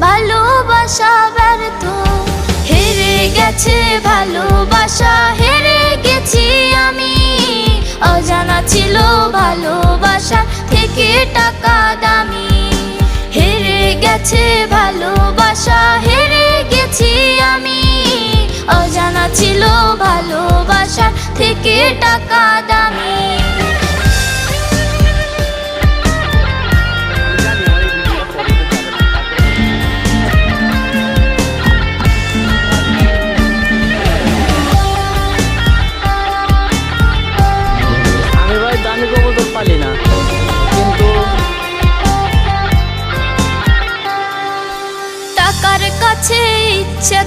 ভালোবাসা ব্যর্থ, হেরে গেছে ভালোবাসা, হেরে গেছি আমি। অজানা ছিল ভালোবাসা থেকে টাকা দামি, হেরে গেছে ভালোবাসা, হেরে গেছি আমি। অজানা ছিল ভালোবাসা থেকে টাকা দামি। পালি না, কিন্তু টাকার কাছে ইচ্ছে